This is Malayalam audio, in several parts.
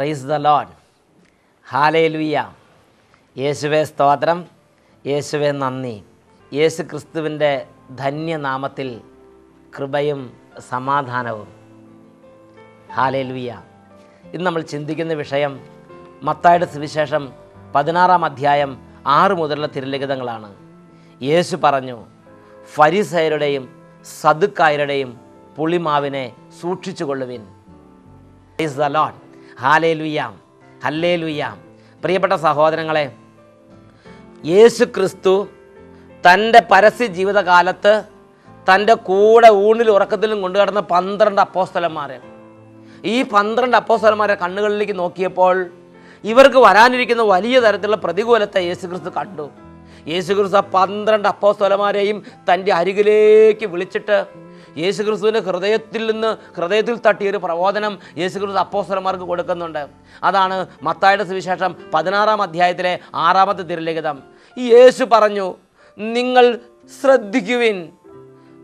Price the lord. ഹല്ലേലൂയ. യേശുവേ സ്തോത്രം, യേശുവേ നന്ദി. യേശു ക്രിസ്തുവിൻ്റെ ധന്യനാമത്തിൽ കൃപയും സമാധാനവും. ഹല്ലേലൂയ. ഇന്ന് നമ്മൾ ചിന്തിക്കുന്ന വിഷയം മത്തായിയുടെ സുവിശേഷം 16-ാം അധ്യായം 6 മുതലുള്ള തിരുലിഖിതങ്ങളാണ്. യേശു പറഞ്ഞു, ഫരിസയരുടെയും സദുക്കായരുടെയും പുളിമാവിനെ സൂക്ഷിച്ചു കൊള്ളുവിൻ. Praise the lord. Hallelujah, hallelujah. പ്രിയപ്പെട്ട സഹോദരങ്ങളെ, യേശു ക്രിസ്തു തൻ്റെ പരസ്യ ജീവിതകാലത്ത് തൻ്റെ കൂടെ ഊണിലും ഉറക്കത്തിലും കൊണ്ടുകിടന്ന 12 അപ്പോസ്തലന്മാർ, ഈ 12 അപ്പോസ്തലന്മാരെ കണ്ണുകളിലേക്ക് നോക്കിയപ്പോൾ ഇവർക്ക് വരാനിരിക്കുന്ന വലിയ തരത്തിലുള്ള പ്രതികൂലത്തെ യേശു ക്രിസ്തു കണ്ടു. യേശു ക്രിസ്തു 12 അപ്പോസ്തലന്മാരെയും തൻ്റെ അരികിലേക്ക് വിളിച്ചിട്ട് യേശു ക്രിസ്തുവിൻ്റെ ഹൃദയത്തിൽ തട്ടിയൊരു പ്രബോധനം യേശു ക്രിസ്തു അപ്പോസ്തലന്മാർക്ക് കൊടുക്കുന്നുണ്ട്. അതാണ് മത്തായിയുടെ സുവിശേഷം 16-ാം അധ്യായത്തിലെ 6-ാമത്തെ തിരുലിഖിതം. ഈ യേശു പറഞ്ഞു, നിങ്ങൾ ശ്രദ്ധിക്കുവിൻ,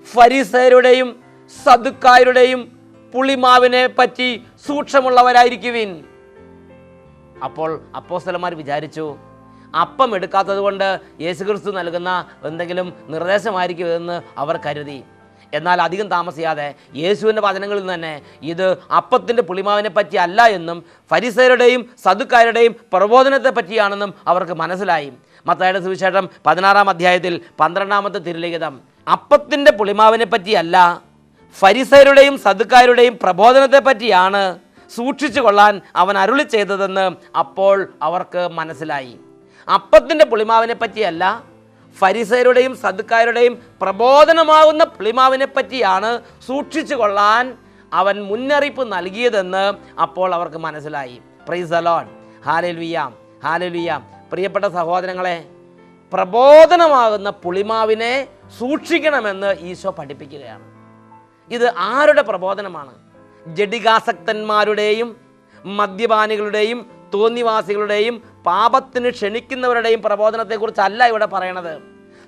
ഫരിസയരുടെയും സദുക്കായരുടെയും പുളിമാവിനെ പറ്റി സൂക്ഷ്മമുള്ളവരായിരിക്കുവിൻ. അപ്പോൾ അപ്പോസ്തലന്മാർ വിചാരിച്ചു, അപ്പം എടുക്കാത്തത് കൊണ്ട് യേശുക്രിസ്തു നൽകുന്ന എന്തെങ്കിലും നിർദ്ദേശമായിരിക്കുമെന്ന് അവർ കരുതി. എന്നാൽ അധികം താമസിയാതെ യേശുവിൻ്റെ വചനങ്ങളിൽ തന്നെ ഇത് അപ്പത്തിൻ്റെ പുളിമാവിനെ പറ്റി അല്ല എന്നും ഫരിസയരുടെയും സദുക്കാരുടെയും പ്രബോധനത്തെ പറ്റിയാണെന്നും അവർക്ക് മനസ്സിലായി. മത്തായിയുടെ സുവിശേഷം 16-ാം അധ്യായത്തിൽ 12-ാമത്തെ തിരുലിഖിതം, അപ്പത്തിൻ്റെ പുളിമാവിനെ പറ്റിയല്ല, ഫരിസയരുടെയും സദുക്കാരുടെയും പ്രബോധനത്തെ പറ്റിയാണ് സൂക്ഷിച്ചു കൊള്ളാൻ അവൻ അരുളി ചെയ്തതെന്ന് അപ്പോൾ അവർക്ക് മനസ്സിലായി. അപ്പത്തിൻ്റെ പുളിമാവിനെ പറ്റിയല്ല, ഫരിസയരുടെയും സദുക്കാരുടെയും പ്രബോധനമാകുന്ന പുളിമാവിനെ പറ്റിയാണ് സൂക്ഷിച്ചു കൊള്ളാൻ അവൻ മുന്നറിയിപ്പ് നൽകിയതെന്ന് അപ്പോൾ അവർക്ക് മനസ്സിലായി. Price the lord. Hallelujah, hallelujah. പ്രിയപ്പെട്ട സഹോദരങ്ങളെ, പ്രബോധനമാകുന്ന പുളിമാവിനെ സൂക്ഷിക്കണമെന്ന് ഈശോ പഠിപ്പിക്കുകയാണ്. ഇത് ആരുടെ പ്രബോധനമാണ്? ജഡികാസക്തന്മാരുടെയും മദ്യപാനികളുടെയും തോന്നിവാസികളുടെയും പാപത്തിന് ക്ഷണിക്കുന്നവരുടെയും പ്രബോധനത്തെക്കുറിച്ചല്ല ഇവിടെ പറയണത്.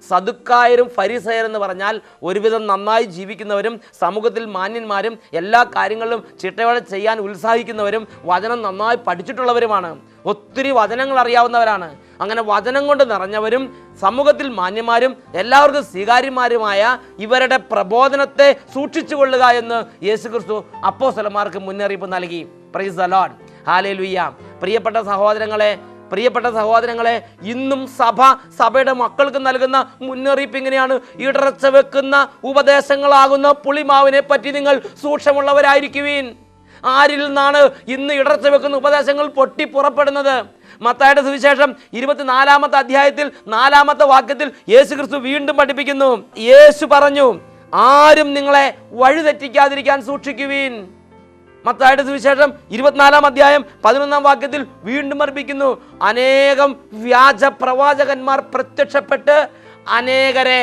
സദുക്കായരും ഫരിസയരും എന്ന് പറഞ്ഞാൽ ഒരുവിധം നന്നായി ജീവിക്കുന്നവരും സമൂഹത്തിൽ മാന്യന്മാരും എല്ലാ കാര്യങ്ങളിലും ചിട്ടയോടെ ചെയ്യാൻ ഉത്സാഹിക്കുന്നവരും വചനം നന്നായി പഠിച്ചിട്ടുള്ളവരുമാണ്. ഒത്തിരി വചനങ്ങൾ അറിയാവുന്നവരാണ്. അങ്ങനെ വചനം കൊണ്ട് നിറഞ്ഞവരും സമൂഹത്തിൽ മാന്യന്മാരും എല്ലാവർക്കും സ്വീകാര്യന്മാരുമായ ഇവരുടെ പ്രബോധനത്തെ സൂക്ഷിച്ചു കൊള്ളുക എന്ന് യേശുക്രിസ്തു അപ്പോസ്തലന്മാർക്ക് മുന്നറിയിപ്പ് നൽകി. Price the lord. ഹല്ലേലൂയ. പ്രിയപ്പെട്ട സഹോദരങ്ങളെ, ഇന്നും സഭയുടെ മക്കൾക്ക് നൽകുന്ന മുന്നറിയിപ്പ് ഇങ്ങനെയാണ്: ഇടർച്ച വെക്കുന്ന ഉപദേശങ്ങളാകുന്ന പുളിമാവിനെ പറ്റി നിങ്ങൾ സൂക്ഷ്മമുള്ളവരായിരിക്കുവിൻ. ആരിൽ നിന്നാണ് ഇന്ന് ഇടർച്ച വെക്കുന്ന ഉപദേശങ്ങൾ പൊട്ടി പുറപ്പെടുന്നത്? മത്തായിയുടെ സുവിശേഷം 24-ാമത്തെ അധ്യായത്തിൽ 4-ാമത്തെ വാക്യത്തിൽ യേശു ക്രിസ്തു വീണ്ടും പഠിപ്പിക്കുന്നു. യേശു പറഞ്ഞു, ആരും നിങ്ങളെ വഴിതെറ്റിക്കാതിരിക്കാൻ സൂക്ഷിക്കുവിൻ. മത്തായിയുടെ സുവിശേഷം 24-ാം അധ്യായം 11-ാം വാക്യത്തിൽ വീണ്ടും പഠിപ്പിക്കുന്നു, അനേകം വ്യാജ പ്രവാചകന്മാർ പ്രത്യക്ഷപ്പെട്ട് അനേകരെ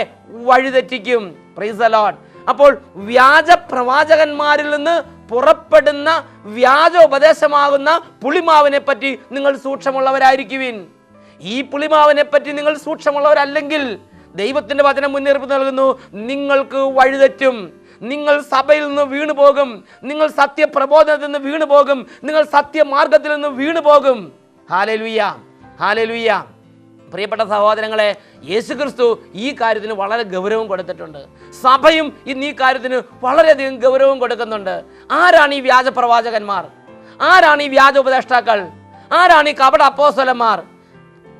വഴിതെറ്റിക്കും. Price the Lord. അപ്പോൾ വ്യാജ പ്രവാചകന്മാരിൽ നിന്ന് പുറപ്പെടുന്ന വ്യാജ ഉപദേശമാകുന്ന പുളിമാവിനെ പറ്റി നിങ്ങൾ സൂക്ഷ്മമുള്ളവരായിരിക്കുവിൻ. ഈ പുളിമാവിനെ പറ്റി നിങ്ങൾ സൂക്ഷ്മമുള്ളവരല്ലെങ്കിൽ ദൈവത്തിൻ്റെ വചനം മുന്നറിയിപ്പ് നൽകുന്നു, നിങ്ങൾക്ക് വഴിതെറ്റും. നിങ്ങൾ സഭയിൽ നിന്ന് വീണു പോകും, നിങ്ങൾ സത്യപ്രബോധനത്തിൽ നിന്ന് വീണു പോകും, നിങ്ങൾ സത്യമാർഗത്തിൽ നിന്ന് വീണു പോകും. Hallelujah, hallelujah. പ്രിയപ്പെട്ട സഹോദരങ്ങളെ, യേശുക്രിസ്തു ഈ കാര്യത്തിന് വളരെ ഗൗരവം കൊടുത്തിട്ടുണ്ട്. സഭയും ഇന്ന് ഈ കാര്യത്തിന് വളരെയധികം ഗൗരവം കൊടുക്കുന്നുണ്ട്. ആരാണ് ഈ വ്യാജ പ്രവാചകന്മാർ? ആരാണ് ഈ വ്യാജ ഉപദേഷ്ടാക്കൾ? ആരാണ് ഈ കപട അപ്പോസ്തലന്മാർ?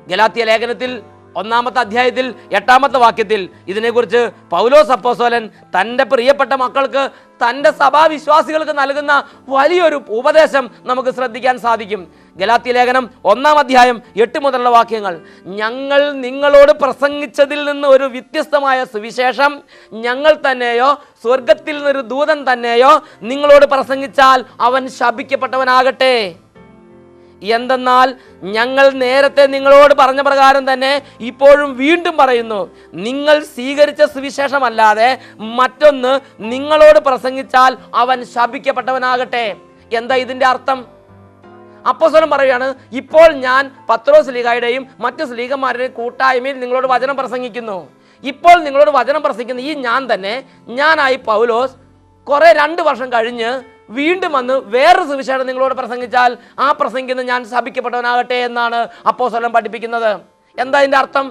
ഗലാത്യ ലേഖനത്തിൽ 1-ാമത്തെ അധ്യായത്തിൽ 8-ാമത്തെ വാക്യത്തിൽ ഇതിനെക്കുറിച്ച് പൗലോസ് അപ്പോസ്തലൻ തൻ്റെ പ്രിയപ്പെട്ട മക്കൾക്ക്, തൻ്റെ സഭാവിശ്വാസികൾക്ക് നൽകുന്ന വലിയൊരു ഉപദേശം നമുക്ക് ശ്രദ്ധിക്കാൻ സാധിക്കും. ഗലാത്യ ലേഖനം 1-ാം അധ്യായം 8 മുതലുള്ള വാക്യങ്ങൾ, ഞങ്ങൾ നിങ്ങളോട് പ്രസംഗിച്ചതിൽ നിന്ന് ഒരു വ്യത്യസ്തമായ സുവിശേഷം ഞങ്ങൾ തന്നെയോ സ്വർഗത്തിൽ നിന്നൊരു ദൂതൻ തന്നെയോ നിങ്ങളോട് പ്രസംഗിച്ചാൽ അവൻ ശപിക്കപ്പെട്ടവനാകട്ടെ. എന്തെന്നാൽ ഞങ്ങൾ നേരത്തെ നിങ്ങളോട് പറഞ്ഞ പ്രകാരം തന്നെ ഇപ്പോഴും വീണ്ടും പറയുന്നു, നിങ്ങൾ സ്വീകരിച്ച സുവിശേഷമല്ലാതെ മറ്റൊന്ന് നിങ്ങളോട് പ്രസംഗിച്ചാൽ അവൻ ശപിക്കപ്പെട്ടവനാകട്ടെ. എന്താ ഇതിൻ്റെ അർത്ഥം? അപ്പോസ്തലൻ പറയുകയാണ്, ഇപ്പോൾ ഞാൻ പത്രോസ് ശ്ലീഹായുടെയും മറ്റു ശ്ലീഹന്മാരുടെയും കൂട്ടായ്മയിൽ നിങ്ങളോട് വചനം പ്രസംഗിക്കുന്നു. ഇപ്പോൾ നിങ്ങളോട് വചനം പ്രസംഗിക്കുന്ന ഈ ഞാനായി പൗലോസ് 2 വർഷം കഴിഞ്ഞ് വീണ്ടും വന്ന് വേറൊരു സുവിശേഷം നിങ്ങളോട് പ്രസംഗിച്ചാൽ ആ പ്രസംഗിക്കുന്ന ഞാൻ ശപിക്കപ്പെട്ടവനാകട്ടെ എന്നാണ് അപ്പോസ്തലൻ പഠിപ്പിക്കുന്നത്. എന്താ ഇതിൻ്റെ അർത്ഥം?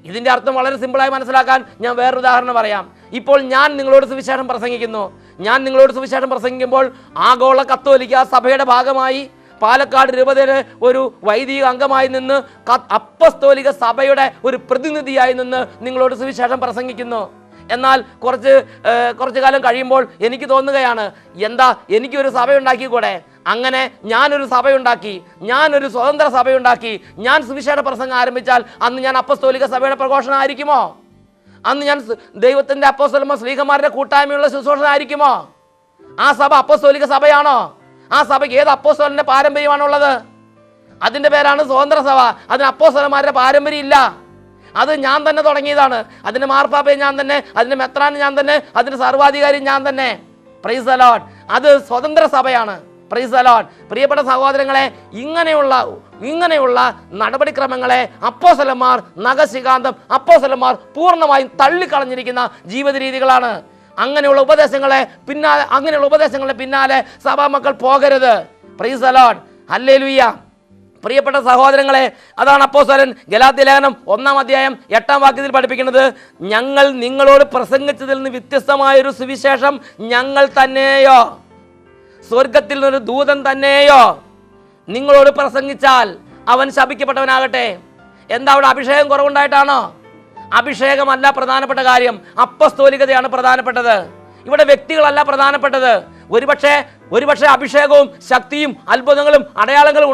ഇതിൻ്റെ അർത്ഥം വളരെ സിമ്പിളായി മനസ്സിലാക്കാൻ ഞാൻ വേറൊരു ഉദാഹരണം പറയാം. ഇപ്പോൾ ഞാൻ നിങ്ങളോട് സുവിശേഷം പ്രസംഗിക്കുമ്പോൾ ആഗോള കത്തോലിക്ക സഭയുടെ ഭാഗമായി പാലക്കാട് രൂപതയിലെ ഒരു വൈദിക അംഗമായി നിന്ന് അപ്പസ്തോലിക സഭയുടെ ഒരു പ്രതിനിധിയായി നിന്ന് നിങ്ങളോട് സുവിശേഷം പ്രസംഗിക്കുന്നു. എന്നാൽ കുറച്ച് കാലം കഴിയുമ്പോൾ എനിക്ക് തോന്നുകയാണ്, എന്താ എനിക്കൊരു സഭയുണ്ടാക്കിക്കൂടെ? അങ്ങനെ ഞാനൊരു സഭയുണ്ടാക്കി, ഞാനൊരു സ്വതന്ത്ര സഭയുണ്ടാക്കി, ഞാൻ സുവിശേഷ പ്രസംഗം ആരംഭിച്ചാൽ അന്ന് ഞാൻ അപ്പസ്തോലിക സഭയുടെ പ്രഘോഷണമായിരിക്കുമോ? അന്ന് ഞാൻ ദൈവത്തിൻ്റെ അപ്പോസ്തലന്മാർ ശ്ലീഹന്മാരുടെ കൂട്ടായ്മയുള്ള ശുശ്രൂഷനായിരിക്കുമോ? ആ സഭ അപ്പസ്തോലിക സഭയാണോ? ആ സഭയ്ക്ക് ഏത് അപ്പോസ്തലന്റെ പാരമ്പര്യമാണുള്ളത്? അതിൻ്റെ പേരാണ് സ്വതന്ത്ര സഭ. അതിന് അപ്പോസ്തലന്മാരുടെ പാരമ്പര്യം ഇല്ല. അത് ഞാൻ തന്നെ തുടങ്ങിയതാണ്. അതിൻ്റെ മാർപ്പാപ്പയെ ഞാൻ തന്നെ, അതിൻ്റെ മെത്രാൻ ഞാൻ തന്നെ, അതിൻ്റെ സർവാധികാരി ഞാൻ തന്നെ. Price the Lord. അത് സ്വതന്ത്ര സഭയാണ്. Price the lord. പ്രിയപ്പെട്ട സഹോദരങ്ങളെ, ഇങ്ങനെയുള്ള നടപടിക്രമങ്ങളെ അപ്പോസ്തലന്മാർ നഖശിഖാന്തം അപ്പോസ്തലന്മാർ പൂർണ്ണമായും തള്ളിക്കളഞ്ഞിരിക്കുന്ന ജീവിത രീതികളാണ്. അങ്ങനെയുള്ള ഉപദേശങ്ങളുടെ പിന്നാലെ സഭാമക്കൾ പോകരുത്. Price the lord. ഹല്ലേലൂയ. പ്രിയപ്പെട്ട സഹോദരങ്ങളെ, അതാണ് അപ്പോസ്തലൻ ഗലാത്യ ലേഖനം 1-ാം അധ്യായം 8-ാം വാക്യത്തിൽ പഠിപ്പിക്കുന്നത്. ഞങ്ങൾ നിങ്ങളോട് പ്രസംഗിച്ചതിൽ നിന്ന് വ്യത്യസ്തമായൊരു സുവിശേഷം ഞങ്ങൾ തന്നെയോ, സ്വർഗത്തിൽ നിന്നൊരു ദൂതൻ തന്നെയോ നിങ്ങളോട് പ്രസംഗിച്ചാൽ അവൻ ശപിക്കപ്പെട്ടവനാകട്ടെ. എന്താ അവിടെ അഭിഷേകം കുറവുണ്ടായിട്ടാണോ? അഭിഷേകമല്ല പ്രധാനപ്പെട്ട കാര്യം, അപ്പസ്തോലികതയാണ് പ്രധാനപ്പെട്ടത്. ഇവിടെ വ്യക്തികളല്ല പ്രധാനപ്പെട്ടത്. ഒരുപക്ഷെ അഭിഷേകവും ശക്തിയും അത്ഭുതങ്ങളും അടയാളങ്ങളും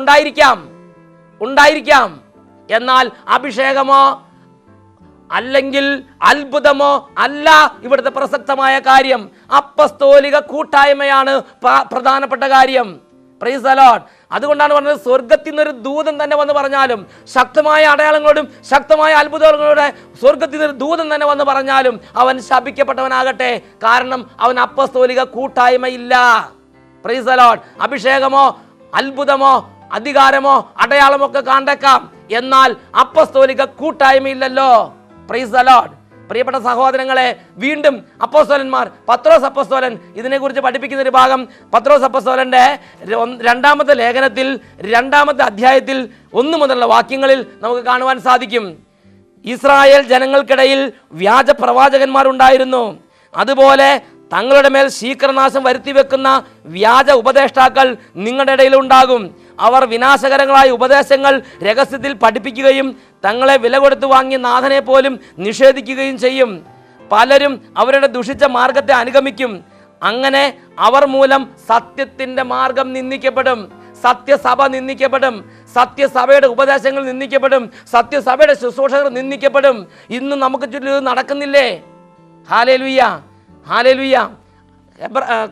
ഉണ്ടായിരിക്കാം. എന്നാൽ അഭിഷേകമോ അല്ലെങ്കിൽ അത്ഭുതമോ അല്ല ഇവിടുത്തെ പ്രസക്തമായ കാര്യം. അപ്പസ്തോലിക കൂട്ടായ്മയാണ് പ്രധാനപ്പെട്ട കാര്യം. Price the Lord. അതുകൊണ്ടാണ് പറഞ്ഞത്, സ്വർഗത്തിൽ നിന്നൊരു ദൂതൻ തന്നെ വന്ന് പറഞ്ഞാലും, ശക്തമായ അടയാളങ്ങളോടും ശക്തമായ അത്ഭുതങ്ങളോടെ സ്വർഗത്തിൽ നിന്നൊരു ദൂതൻ തന്നെ വന്ന് പറഞ്ഞാലും അവൻ ശപിക്കപ്പെട്ടവനാകട്ടെ. കാരണം അവൻ അപ്പസ്തോലിക കൂട്ടായ്മയില്ല. Praise the lord. അഭിഷേകമോ അത്ഭുതമോ അധികാരമോ അടയാളമൊക്കെ കണ്ടേക്കാം, എന്നാൽ അപ്പസ്തോലിക കൂട്ടായ്മയില്ലല്ലോ. Praise the lord. പ്രിയപ്പെട്ട സഹോദരങ്ങളെ, വീണ്ടും അപ്പോസ്തലന്മാർ, പത്രോസ് അപ്പോസ്തലൻ ഇതിനെക്കുറിച്ച് പഠിപ്പിക്കുന്ന ഒരു ഭാഗം പത്രോസ് അപ്പോസ്തലന്റെ 2-ാമത്തെ ലേഖനത്തിൽ 2-ാമത്തെ അധ്യായത്തിൽ 1 മുതലുള്ള വാക്യങ്ങളിൽ നമുക്ക് കാണുവാൻ സാധിക്കും. ഇസ്രായേൽ ജനങ്ങൾക്കിടയിൽ വ്യാജ പ്രവാചകന്മാരുണ്ടായിരുന്നു. അതുപോലെ തങ്ങളുടെ മേൽ ശീഘ്രനാശം വരുത്തിവെക്കുന്ന വ്യാജ ഉപദേഷ്ടാക്കൾ നിങ്ങളുടെ ഇടയിൽ ഉണ്ടാകും. അവർ വിനാശകരങ്ങളായ ഉപദേശങ്ങൾ രഹസ്യത്തിൽ പഠിപ്പിക്കുകയും തങ്ങളെ വില കൊടുത്തു വാങ്ങിയ നാഥനെ പോലും നിഷേധിക്കുകയും ചെയ്യും. പലരും അവരുടെ ദുഷിച്ച മാർഗത്തെ അനുഗമിക്കും. അങ്ങനെ അവർ മൂലം സത്യത്തിൻ്റെ മാർഗം നിന്ദിക്കപ്പെടും, സത്യസഭ നിന്ദിക്കപ്പെടും, സത്യസഭയുടെ ഉപദേശങ്ങൾ നിന്ദിക്കപ്പെടും, സത്യസഭയുടെ ശുശ്രൂഷകർ നിന്ദിക്കപ്പെടും. ഇന്ന് നമുക്ക് ചുറ്റും നടക്കുന്നില്ലേ? Hallelujah, hallelujah.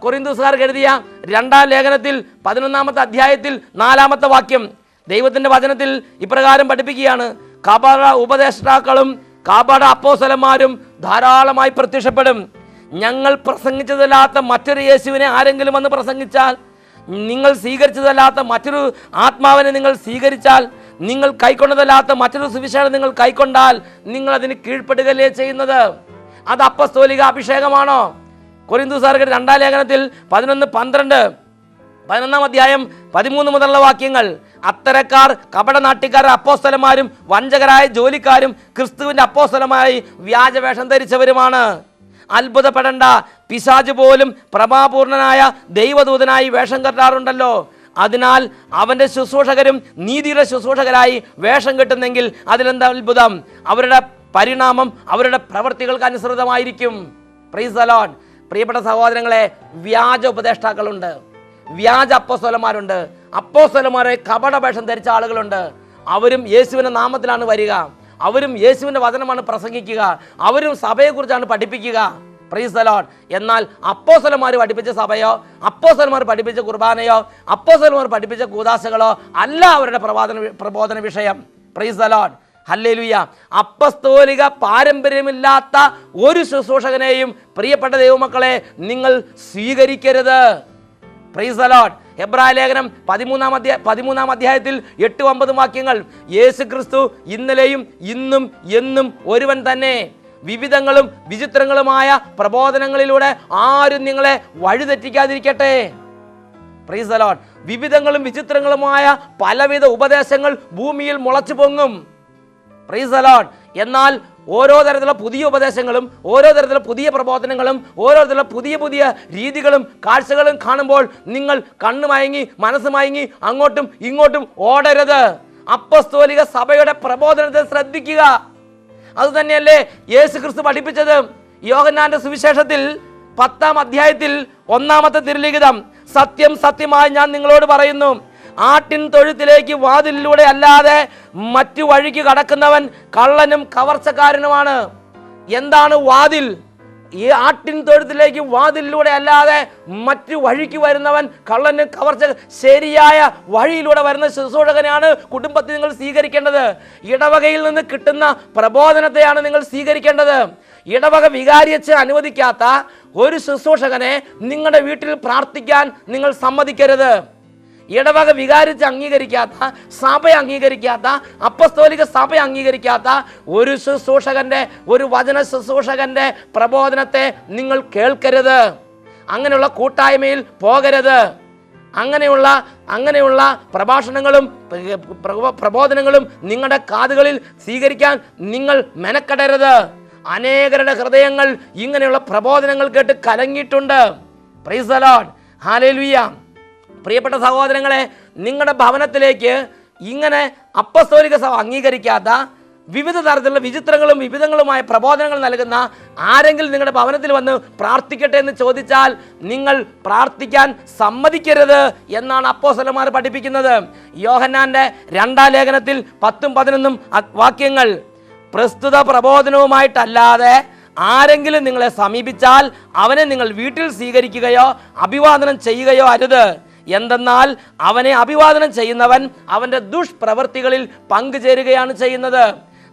കൊരിന്ത്യക്കാർക്ക് എഴുതിയ 2-ാം ലേഖനത്തിൽ 11-ാമത്തെ അധ്യായത്തിൽ 4-ാമത്തെ വാക്യം ദൈവത്തിൻ്റെ വചനത്തിൽ ഇപ്രകാരം പഠിപ്പിക്കുകയാണ്: കപട ഉപദേഷ്ടാക്കളും കപട അപ്പോസ്തലന്മാരും ധാരാളമായി പ്രത്യക്ഷപ്പെടും. ഞങ്ങൾ പ്രസംഗിച്ചതല്ലാത്ത മറ്റൊരു യേശുവിനെ ആരെങ്കിലും വന്ന് പ്രസംഗിച്ചാൽ, നിങ്ങൾ സ്വീകരിച്ചതല്ലാത്ത മറ്റൊരു ആത്മാവിനെ നിങ്ങൾ സ്വീകരിച്ചാൽ, നിങ്ങൾ കൈക്കൊണ്ടതല്ലാത്ത മറ്റൊരു സുവിശേഷം നിങ്ങൾ കൈക്കൊണ്ടാൽ നിങ്ങൾ അതിന് കീഴ്പ്പെടുകയല്ലേ ചെയ്യുന്നത്? അത് അപ്പസ്തോലിക അഭിഷേകമാണോ? കൊരിന്ത്യക്കാർക്ക് 2-ാം ലേഖനത്തിൽ 11-12 അധ്യായം 13 മുതലുള്ള വാക്യങ്ങൾ: അത്തരക്കാർ കപടനാട്ടിക്കാർ അപ്പോസ്തലന്മാരും വഞ്ചകരായ ജോലിക്കാരും ക്രിസ്തുവിൻ്റെ അപ്പോസ്തലമായി വ്യാജവേഷം ധരിച്ചവരുമാണ്. അത്ഭുതപ്പെടേണ്ട, പിശാച് പോലും പ്രഭാപൂർണനായ ദൈവദൂതനായി വേഷം കെട്ടാറുണ്ടല്ലോ. അതിനാൽ അവൻ്റെ ശുശ്രൂഷകരും നീതിയുടെ ശുശ്രൂഷകരായി വേഷം കെട്ടുന്നെങ്കിൽ അതിലെന്താ അത്ഭുതം? അവരുടെ പരിണാമം അവരുടെ പ്രവൃത്തികൾക്ക് അനുസൃതമായിരിക്കും. Praise the lord. പ്രിയപ്പെട്ട സഹോദരങ്ങളെ, വ്യാജ ഉപദേഷ്ടാക്കളുണ്ട്, വ്യാജ അപ്പോസ്തലന്മാരുണ്ട്, അപ്പോസ്തലന്മാരെ കപടവേഷം ധരിച്ച ആളുകളുണ്ട്. അവരും യേശുവിൻ്റെ നാമത്തിലാണ് വരിക, അവരും യേശുവിൻ്റെ വചനമാണ് പ്രസംഗിക്കുക, അവരും സഭയെക്കുറിച്ചാണ് പഠിപ്പിക്കുക. Price the lord. എന്നാൽ അപ്പോസ്തലന്മാർ പഠിപ്പിച്ച സഭയോ അപ്പോസ്തലന്മാർ പഠിപ്പിച്ച കുർബാനയോ അപ്പോസ്തലന്മാർ പഠിപ്പിച്ച കൂദാശകളോ അല്ല അവരുടെ പ്രബോധന വിഷയം. Price the lord. ഹല്ലേലൂയ. അപ്പസ്തോലിക പാരമ്പര്യമില്ലാത്ത ഒരു ശുശ്രൂഷകനെയും പ്രിയപ്പെട്ട ദൈവമക്കളെ നിങ്ങൾ സ്വീകരിക്കരുത്. Price the Lord. എബ്രായ ലേഖനം 13-ാം അധ്യായത്തിൽ 8-9 വാക്യങ്ങൾ: യേശു ക്രിസ്തു ഇന്നലെയും ഇന്നും എന്നും ഒരുവൻ തന്നെ. വിവിധങ്ങളും വിചിത്രങ്ങളുമായ പ്രബോധനങ്ങളിലൂടെ ആരും നിങ്ങളെ വഴിതെറ്റിക്കാതിരിക്കട്ടെ. Praise the lord. വിവിധങ്ങളും വിചിത്രങ്ങളുമായ പലവിധ ഉപദേശങ്ങൾ ഭൂമിയിൽ മുളച്ചു പൊങ്ങും. Praise the lord. എന്നാൽ ഓരോ തരത്തിലുള്ള പുതിയ ഉപദേശങ്ങളും ഓരോ തരത്തിലുള്ള പുതിയ പ്രബോധനങ്ങളും ഓരോ തരത്തിലുള്ള പുതിയ പുതിയ രീതികളും കാഴ്ചകളും കാണുമ്പോൾ നിങ്ങൾ കണ്ണു മയങ്ങി മനസ്സ് മയങ്ങി അങ്ങോട്ടും ഇങ്ങോട്ടും ഓടരുത്. അപ്പസ്തോലിക സഭയുടെ പ്രബോധനത്തെ ശ്രദ്ധിക്കുക. അതുതന്നെയല്ലേ യേശു ക്രിസ്തു പഠിപ്പിച്ചത്. യോഹന്നാന്റെ സുവിശേഷത്തിൽ 10-ാം അധ്യായത്തിൽ 1-ാമത്തെ തിരുലിഖിതം, സത്യം സത്യമായി ഞാൻ നിങ്ങളോട് പറയുന്നു, ആട്ടിൻ തൊഴുത്തിലേക്ക് വാതിലിലൂടെ അല്ലാതെ മറ്റു വഴിക്ക് കടക്കുന്നവൻ കള്ളനും കവർച്ചക്കാരനുമാണ്. എന്താണ് വാതിൽ? ഈ ആട്ടിൻ തൊഴുത്തിലേക്ക് വാതിലിലൂടെ അല്ലാതെ മറ്റു വഴിക്ക് വരുന്നവൻ കള്ളനും കവർച്ച. ശരിയായ വഴിയിലൂടെ വരുന്ന ശുശ്രൂഷകനെയാണ് കുടുംബത്തിൽ നിങ്ങൾ സ്വീകരിക്കേണ്ടത്. ഇടവകയിൽ നിന്ന് കിട്ടുന്ന പ്രബോധനത്തെയാണ് നിങ്ങൾ സ്വീകരിക്കേണ്ടത്. ഇടവക വികാരിയച്ഛൻ അനുവദിക്കാത്ത ഒരു ശുശ്രൂഷകനെ നിങ്ങളുടെ വീട്ടിൽ പ്രാർത്ഥിക്കാൻ നിങ്ങൾ സമ്മതിക്കരുത്. ഇടവക വികാരിച്ച് അംഗീകരിക്കാത്ത, സഭ അംഗീകരിക്കാത്ത, അപ്പസ്തോലിക സഭ അംഗീകരിക്കാത്ത ഒരു ശുശ്രൂഷകന്റെ, ഒരു വചന ശുശ്രൂഷകന്റെ പ്രബോധനത്തെ നിങ്ങൾ കേൾക്കരുത്. അങ്ങനെയുള്ള കൂട്ടായ്മയിൽ പോകരുത്. അങ്ങനെയുള്ള പ്രഭാഷണങ്ങളും പ്രബോധനങ്ങളും നിങ്ങളുടെ കാതുകളിൽ സ്വീകരിക്കാൻ നിങ്ങൾ മെനക്കെടരുത്. അനേകരുടെ ഹൃദയങ്ങൾ ഇങ്ങനെയുള്ള പ്രബോധനങ്ങൾ കേട്ട് കലങ്ങിയിട്ടുണ്ട്. Praise the lord. ഹല്ലേലൂയ. പ്രിയപ്പെട്ട സഹോദരങ്ങളെ, നിങ്ങളുടെ ഭവനത്തിലേക്ക് ഇങ്ങനെ അപ്പസ്തോലിക സഭ അംഗീകരിക്കാത്ത വിവിധ തരത്തിലുള്ള വിചിത്രങ്ങളും വിവിധങ്ങളുമായ പ്രബോധനങ്ങൾ നൽകുന്ന ആരെങ്കിലും നിങ്ങളുടെ ഭവനത്തിൽ വന്ന് പ്രാർത്ഥിക്കട്ടെ എന്ന് ചോദിച്ചാൽ നിങ്ങൾ പ്രാർത്ഥിക്കാൻ സമ്മതിക്കരുത് എന്നാണ് അപ്പോസ്തലന്മാർ പഠിപ്പിക്കുന്നത്. യോഹന്നാന്റെ 2-ാം ലേഖനത്തിൽ 10-11 വാക്യങ്ങൾ, പ്രസ്തുത പ്രബോധനവുമായിട്ടല്ലാതെ ആരെങ്കിലും നിങ്ങളെ സമീപിച്ചാൽ അവനെ നിങ്ങൾ വീട്ടിൽ സ്വീകരിക്കുകയോ അഭിവാദനം ചെയ്യുകയോ അരുത്. എന്തെന്നാൽ അവനെ അഭിവാദനം ചെയ്യുന്നവൻ അവൻ്റെ ദുഷ്പ്രവൃത്തികളിൽ പങ്കുചേരുകയാണ് ചെയ്യുന്നത്.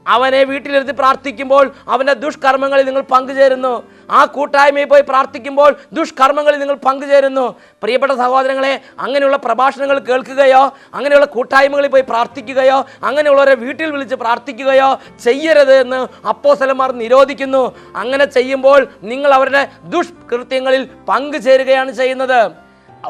അവനെ വീട്ടിലിരുത്തി പ്രാർത്ഥിക്കുമ്പോൾ അവൻ്റെ ദുഷ്കർമ്മങ്ങളിൽ നിങ്ങൾ പങ്കുചേരുന്നു. ആ കൂട്ടായ്മയിൽ പോയി പ്രാർത്ഥിക്കുമ്പോൾ ദുഷ്കർമ്മങ്ങളിൽ നിങ്ങൾ പങ്കുചേരുന്നു. പ്രിയപ്പെട്ട സഹോദരങ്ങളെ, അങ്ങനെയുള്ള പ്രഭാഷണങ്ങൾ കേൾക്കുകയോ അങ്ങനെയുള്ള കൂട്ടായ്മകളിൽ പോയി പ്രാർത്ഥിക്കുകയോ അങ്ങനെയുള്ളവരെ വീട്ടിൽ വിളിച്ച് പ്രാർത്ഥിക്കുകയോ ചെയ്യരുത് എന്ന് അപ്പോസ്തലന്മാർ നിരോധിക്കുന്നു. അങ്ങനെ ചെയ്യുമ്പോൾ നിങ്ങൾ അവരുടെ ദുഷ്കൃത്യങ്ങളിൽ പങ്കുചേരുകയാണ് ചെയ്യുന്നത്.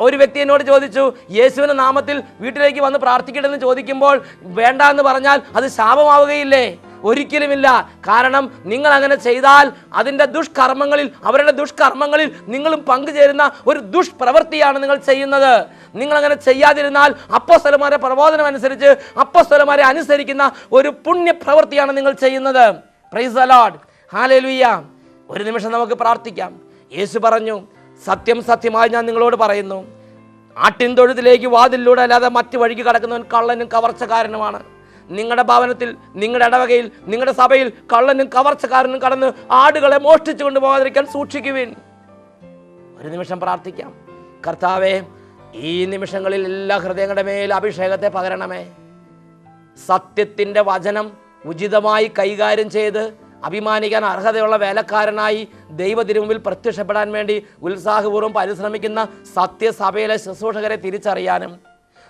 ഒരു വ്യക്തി എന്നോട് ചോദിച്ചു, യേശുവിൻ്റെ നാമത്തിൽ വീട്ടിലേക്ക് വന്ന് പ്രാർത്ഥിക്കട്ടെന്ന് ചോദിക്കുമ്പോൾ വേണ്ട എന്ന് പറഞ്ഞാൽ അത് ശാപമാവുകയില്ലേ? ഒരിക്കലുമില്ല. കാരണം നിങ്ങൾ അങ്ങനെ ചെയ്താൽ അതിൻ്റെ ദുഷ്കർമ്മങ്ങളിൽ, അവരുടെ ദുഷ്കർമ്മങ്ങളിൽ നിങ്ങളും പങ്കുചേരുന്ന ഒരു ദുഷ്പ്രവൃത്തിയാണ് നിങ്ങൾ ചെയ്യുന്നത്. നിങ്ങളങ്ങനെ ചെയ്യാതിരുന്നാൽ അപ്പോസ്തലന്മാരുടെ പ്രബോധനം അനുസരിച്ച് അപ്പോസ്തലന്മാരെ അനുസരിക്കുന്ന ഒരു പുണ്യപ്രവൃത്തിയാണ് നിങ്ങൾ ചെയ്യുന്നത്. Price the lord. ഹല്ലേലൂയ. ഒരു നിമിഷം നമുക്ക് പ്രാർത്ഥിക്കാം. യേശു പറഞ്ഞു, സത്യം സത്യമായി ഞാൻ നിങ്ങളോട് പറയുന്നു, ആട്ടിൻ തൊഴുത്തിലേക്ക് വാതിലിലൂടെ അല്ലാതെ മറ്റു വഴിക്ക് കടക്കുന്നവൻ കള്ളനും കവർച്ചക്കാരനുമാണ്. നിങ്ങളുടെ ഭവനത്തിൽ, നിങ്ങളുടെ ഇടവകയിൽ, നിങ്ങളുടെ സഭയിൽ കള്ളനും കവർച്ചക്കാരനും കടന്ന് ആടുകളെ മോഷ്ടിച്ചു കൊണ്ടുപോകാതിരിക്കാൻ സൂക്ഷിക്കുവിൻ. ഒരു നിമിഷം പ്രാർത്ഥിക്കാം. കർത്താവേ, ഈ നിമിഷങ്ങളിൽ എല്ലാ ഹൃദയങ്ങളുടെ മേൽ അഭിഷേകത്തെ പകരണമേ. സത്യത്തിൻ്റെ വചനം ഉചിതമായി കൈകാര്യം ചെയ്ത് അഭിമാനിക്കാൻ അർഹതയുള്ള വേലക്കാരനായി ദൈവത്തിരുമുമ്പിൽ പ്രത്യക്ഷപ്പെടാൻ വേണ്ടി ഉത്സാഹപൂർവ്വം പരിശ്രമിക്കുന്ന സത്യസഭയിലെ ശുശ്രൂഷകരെ തിരിച്ചറിയാനും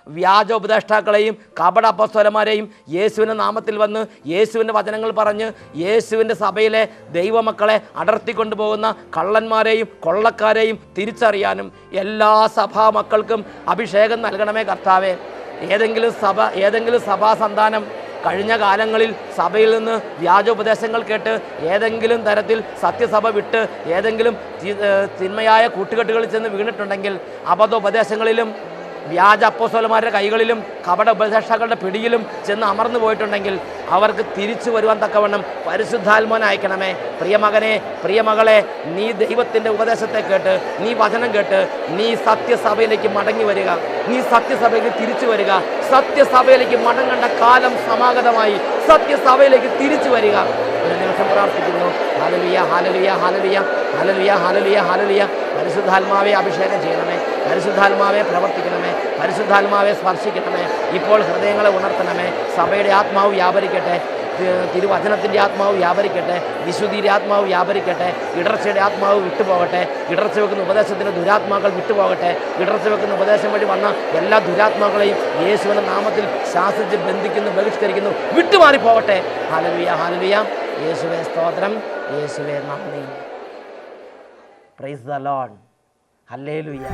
വ്യാജ ഉപദേഷ്ടാക്കളെയും കപട അപ്പോസ്തലന്മാരെയും യേശുവിൻ്റെ നാമത്തിൽ വന്ന് യേശുവിൻ്റെ വചനങ്ങൾ പറഞ്ഞ് യേശുവിൻ്റെ സഭയിലെ ദൈവമക്കളെ അടർത്തിക്കൊണ്ടുപോകുന്ന കള്ളന്മാരെയും കൊള്ളക്കാരെയും തിരിച്ചറിയാനും എല്ലാ സഭാ മക്കൾക്കും അഭിഷേകം നൽകണമേ കർത്താവേ. ഏതെങ്കിലും സഭാ സന്താനം കഴിഞ്ഞ കാലങ്ങളിൽ സഭയിൽ നിന്ന് വ്യാജോപദേശങ്ങൾ കേട്ട് ഏതെങ്കിലും തരത്തിൽ സത്യസഭ വിട്ട് ഏതെങ്കിലും തിന്മയായ കൂട്ടുകെട്ടുകളിൽ ചെന്ന് വീണിട്ടുണ്ടെങ്കിൽ, അബദ്ധോപദേശങ്ങളിലും വ്യാജ അപ്പോസ്തലന്മാരുടെ കൈകളിലും കപട ഉപദേഷ്ടാക്കളുടെ പിടിയിലും ചെന്ന് അമർന്നു പോയിട്ടുണ്ടെങ്കിൽ അവർക്ക് തിരിച്ചു വരുവാൻ തക്കവണ്ണം പരിശുദ്ധാത്മാവിനെ അയക്കണമേ. പ്രിയമകനെ, പ്രിയമകളെ, നീ ദൈവത്തിൻ്റെ ഉപദേശത്തെ കേട്ട്, നീ വചനം കേട്ട്, നീ സത്യസഭയിലേക്ക് മടങ്ങി വരിക. നീ സത്യസഭയിലേക്ക് തിരിച്ചു വരിക. സത്യസഭയിലേക്ക് മടങ്ങേണ്ട കാലം സമാഗതമായി. സത്യസഭയിലേക്ക് തിരിച്ചു വരിക. ഒരു നിമിഷം പ്രാർത്ഥിക്കുന്നു. Hallelujah, hallelujah, hallelujah, hallelujah, hallelujah, hallelujah. പരിശുദ്ധാത്മാവെ അഭിഷേകം ചെയ്യണമേ. പരിശുദ്ധാത്മാവെ പ്രവർത്തിക്കണമേ. പരിശുദ്ധാത്മാവെ സ്പർശിക്കണമേ. ഇപ്പോൾ ഹൃദയങ്ങളെ ഉണർത്തണമേ. സഭയുടെ ആത്മാവ് വ്യാപരിക്കട്ടെ. തിരുവചനത്തിൻ്റെ ആത്മാവ് വ്യാപരിക്കട്ടെ. വിശുദ്ധിയുടെ ആത്മാവ് വ്യാപരിക്കട്ടെ. ഇടർച്ചയുടെ ആത്മാവ് വിട്ടുപോകട്ടെ. ഇടർച്ച വെക്കുന്ന ഉപദേശത്തിൻ്റെ ദുരാത്മാക്കൾ വിട്ടുപോകട്ടെ. ഇടർച്ച വെക്കുന്ന ഉപദേശം വഴി വന്ന എല്ലാ ദുരാത്മാക്കളെയും യേശുവിൻ്റെ നാമത്തിൽ ശാസിച്ച് ബന്ധിക്കുന്നു, ബഹിഷ്കരിക്കുന്നു, വിട്ടുമാറിപ്പോകട്ടെ. Hallelujah, hallelujah. യേശുവേ സ്തോത്രം. യേശുവേ നന്ദി. Price the lord. ഹല്ലേലൂയ.